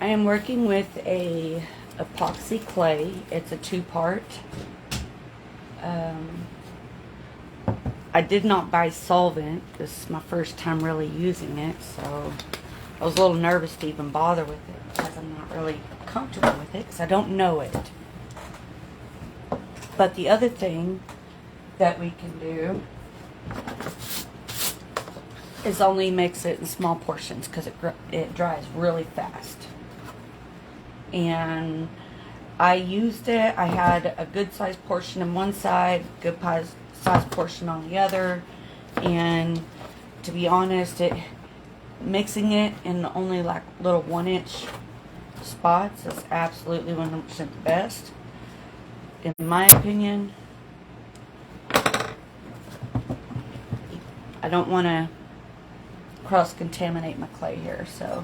I am working with a epoxy clay. It's a 2-part. I did not buy solvent. This is my first time really using it, so I was a little nervous to even bother with it because I'm not really comfortable with it because I don't know it. But the other thing that we can do is only mix it in small portions because it dries really fast. And I used it. I had a good sized portion on one side, good sized portion on the other, and to be honest, mixing it in only like little 1-inch spots is absolutely 100% the best, in my opinion. I don't want to cross-contaminate my clay here, so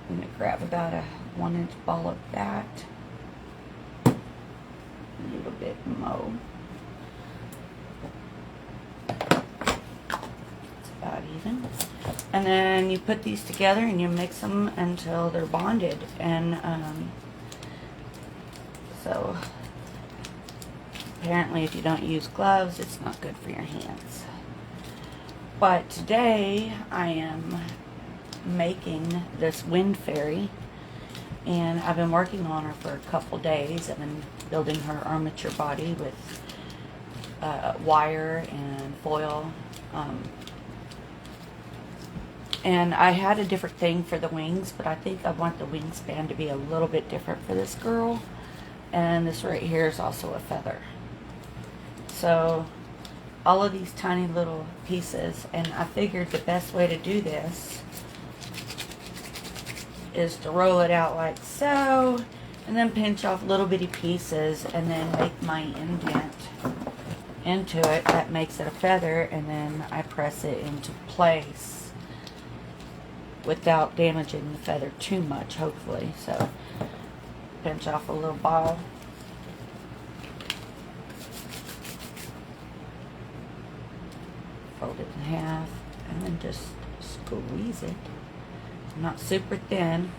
I'm going to grab about a 1-inch ball of that. A little bit more. It's about even. And then you put these together and you mix them until they're bonded. And so apparently if you don't use gloves, it's not good for your hands. But today I am making this wind fairy, and I've been working on her for a couple days. I've been building her armature body with wire and foil, and I had a different thing for the wings, but I think I want the wingspan to be a little bit different for this girl. And this right here is also a feather. So all of these tiny little pieces, and I figured the best way to do this is to roll it out like so, and then pinch off little bitty pieces, and then make my indent into it. That makes it a feather, and then I press it into place without damaging the feather too much, hopefully. So pinch off a little ball, fold it in half, and then just squeeze it. Not super thin,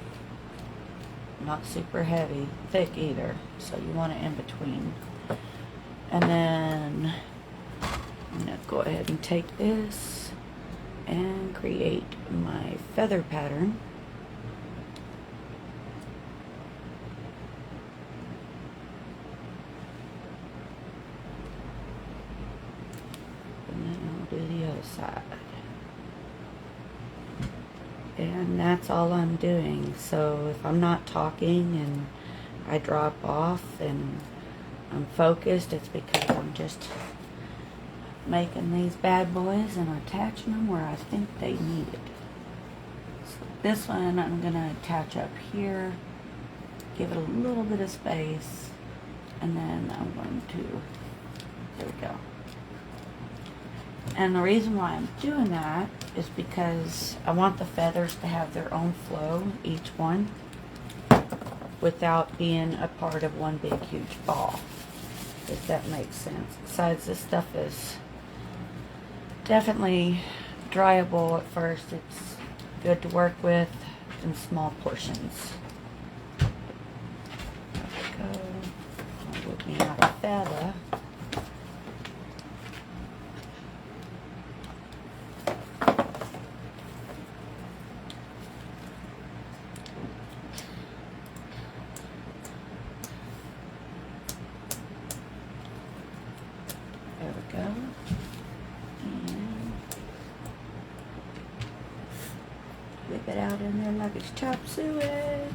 not super heavy, thick either, so you want it in between. And then I'm going to go ahead and take this and create my feather pattern. And then I'll do the other side. And that's all I'm doing. So if I'm not talking and I drop off and I'm focused, it's because I'm just making these bad boys and attaching them where I think they need it. So this one I'm going to attach up here, give it a little bit of space, and then I'm going to, there we go. And the reason why I'm doing that is because I want the feathers to have their own flow, each one, without being a part of one big huge ball, if that makes sense. Besides, this stuff is definitely dryable at first. It's good to work with in small portions. There we go. I'll whip me out a feather. There we go. And whip it out in there like it's chop suey.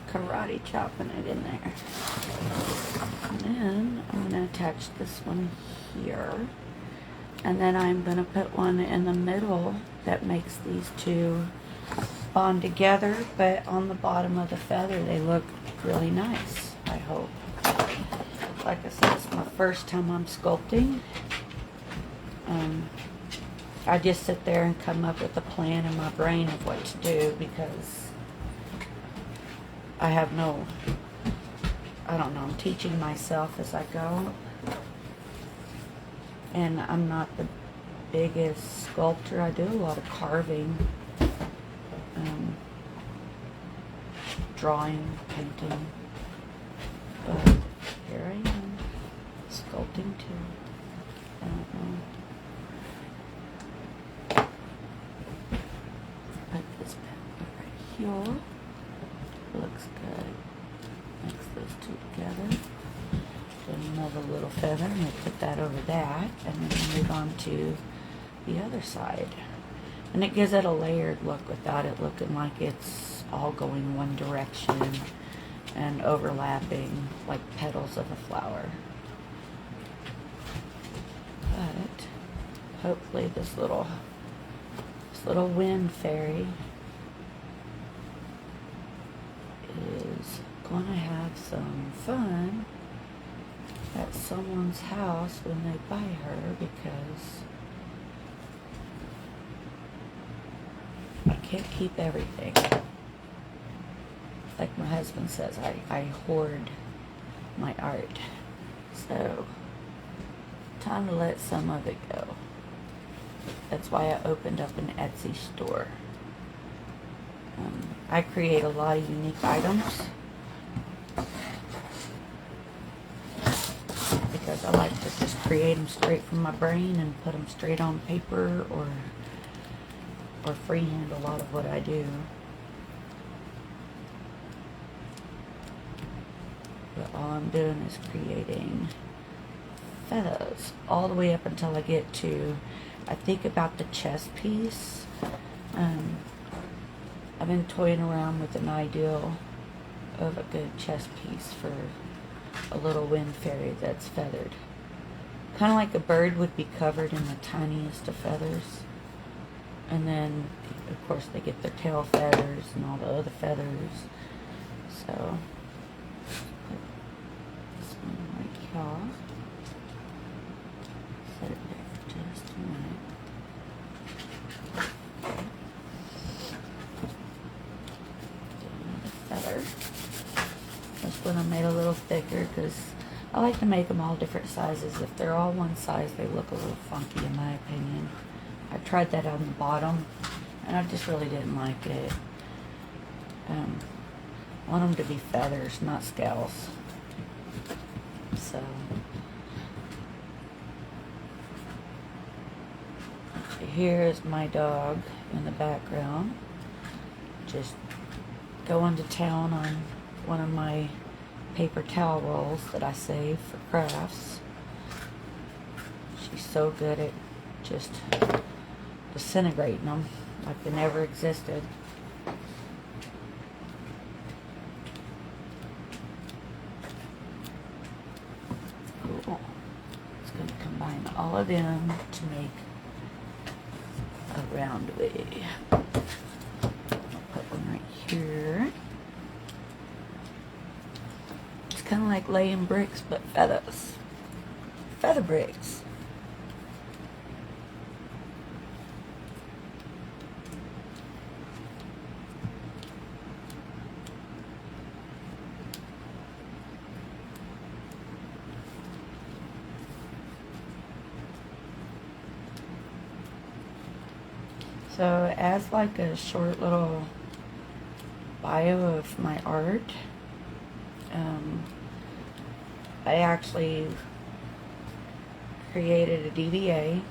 Karate chopping it in there. And then I'm going to attach this one here. And then I'm going to put one in the middle that makes these two bond together. But on the bottom of the feather, they look really nice, I hope. Like I said, it's my first time I'm sculpting. I just sit there and come up with a plan in my brain of what to do because I have no I don't know, I'm teaching myself as I go. And I'm not the biggest sculptor. I do a lot of carving, drawing, painting. But here I am, sculpting too. I don't know. Put this back right here. Looks good. Mix those two together. Then another little feather, and we'll put that over that, and then we'll move on to the other side. And it gives it a layered look without it looking like it's all going one direction and overlapping like petals of a flower. But hopefully this little wind fairy is going to have some fun at someone's house when they buy her, because I can't keep everything. Like my husband says, I hoard my art. So, time to let some of it go. That's why I opened up an Etsy store. I create a lot of unique items because I like to just create them straight from my brain and put them straight on paper, or freehand a lot of what I do. But all I'm doing is creating feathers all the way up until I get to, I think, about the chest piece. I've been toying around with an ideal of a good chest piece for a little wind fairy that's feathered. Kind of like a bird would be covered in the tiniest of feathers. And then, of course, they get their tail feathers and all the other feathers. So, put this one right here. Set it there for just a minute. Do another feather. This one I made a little thicker because I like to make them all different sizes. If they're all one size, they look a little funky in my opinion. I tried that on the bottom, and I just really didn't like it. I want them to be feathers, not scales. So, here's my dog in the background, just going to town on one of my paper towel rolls that I save for crafts. She's so good at just disintegrating them like they never existed. Cool. It's going to combine all of them to make a round wig. I'll put one right here. It's kind of like laying bricks, but feathers. Feather bricks. So as like a short little bio of my art, I actually created a DBA,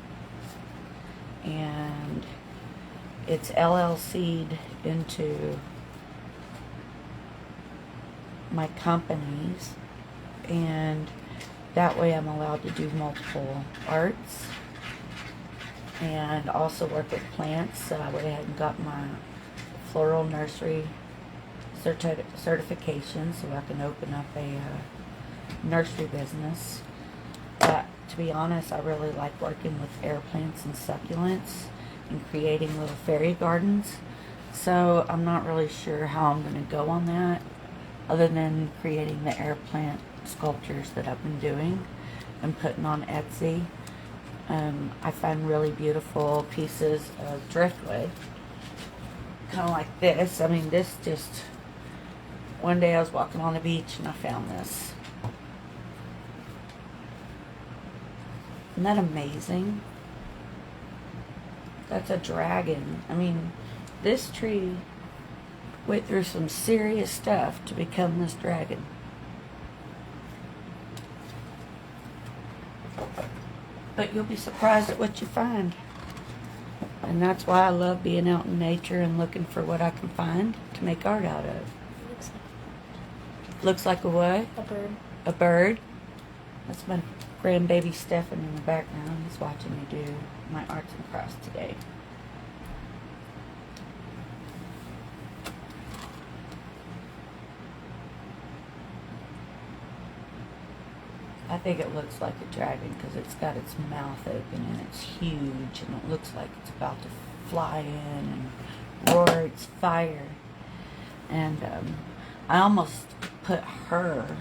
and it's LLC'd into my companies, and that way I'm allowed to do multiple arts and also work with plants. So I went ahead and got my floral nursery certification so I can open up a nursery business. But to be honest, I really like working with air plants and succulents and creating little fairy gardens. So I'm not really sure how I'm going to go on that, other than creating the air plant sculptures that I've been doing and putting on Etsy. I find really beautiful pieces of driftwood, kind of like this. I mean, this just one day I was walking on the beach and I found this. Isn't that amazing? That's a dragon. I mean, this tree went through some serious stuff to become this dragon. But you'll be surprised at what you find. And that's why I love being out in nature and looking for what I can find to make art out of. Looks like a what? A bird. A bird? That's my grandbaby Stefan in the background. He's watching me do my arts and crafts today. I think it looks like a dragon because it's got its mouth open and it's huge and it looks like it's about to fly in and roar its fire. And I almost put her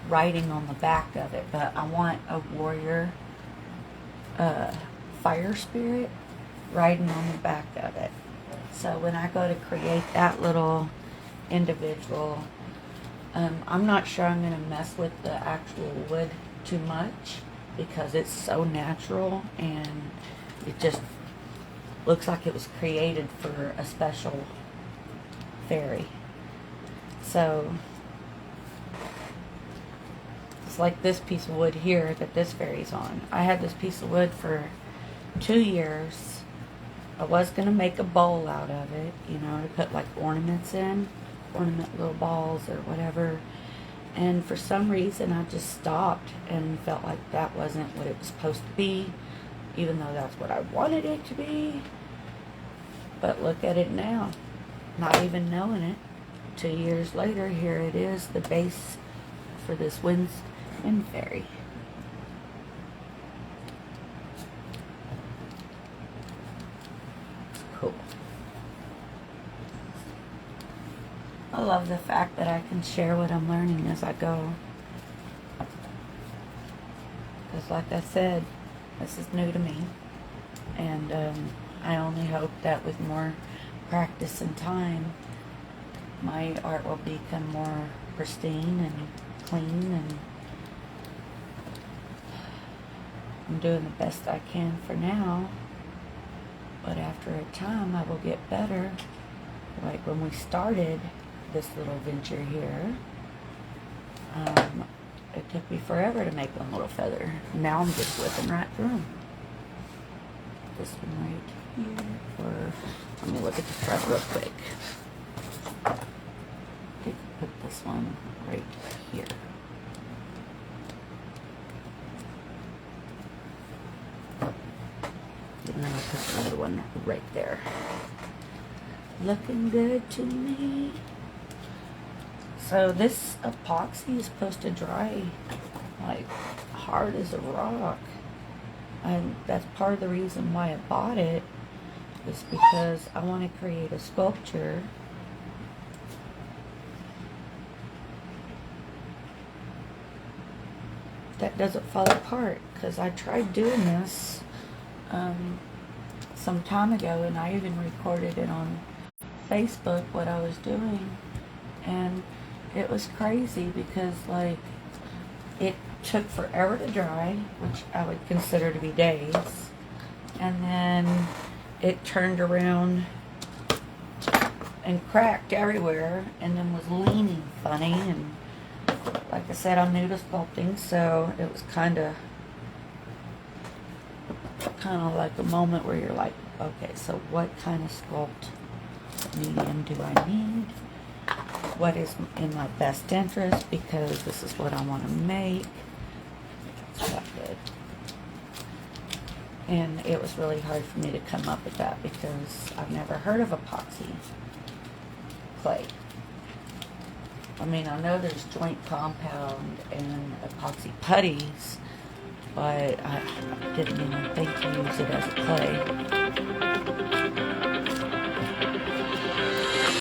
writing on the back of it, but I want a warrior fire spirit writing on the back of it. So when I go to create that little individual, I'm not sure I'm going to mess with the actual wood too much because it's so natural and it just looks like it was created for a special fairy. So it's like this piece of wood here that this fairy's on. I had this piece of wood for 2 years. I was going to make a bowl out of it, you know, to put like ornaments in. Ornament little balls or whatever, and for some reason I just stopped and felt like that wasn't what it was supposed to be, even though that's what I wanted it to be. But look at it now, not even knowing it. 2 years later, here it is, the base for this wind fairy. It's cool. I love the fact that I can share what I'm learning as I go. Because like I said, this is new to me. And I only hope that with more practice and time, my art will become more pristine and clean. And I'm doing the best I can for now. But after a time, I will get better. Like when we started this little venture here, it took me forever to make one little feather. Now I'm just whipping right through them. This one right here, or let me look at the front real quick. I think I put this one right here. And then I'll put another one right there. Looking good to me. So this epoxy is supposed to dry like hard as a rock, and that's part of the reason why I bought it, is because I want to create a sculpture that doesn't fall apart. Because I tried doing this some time ago, and I even recorded it on Facebook what I was doing, and it was crazy because like it took forever to dry, which I would consider to be days, and then it turned around and cracked everywhere and then was leaning funny. And like I said, I'm new to sculpting, so it was kind of like a moment where you're like, okay, so what kind of sculpt medium do I need? What is in my best interest, because this is what I want to make. It's not good. And it was really hard for me to come up with that because I've never heard of epoxy clay. I mean, I know there's joint compound and epoxy putties, but I didn't even think to use it as a clay.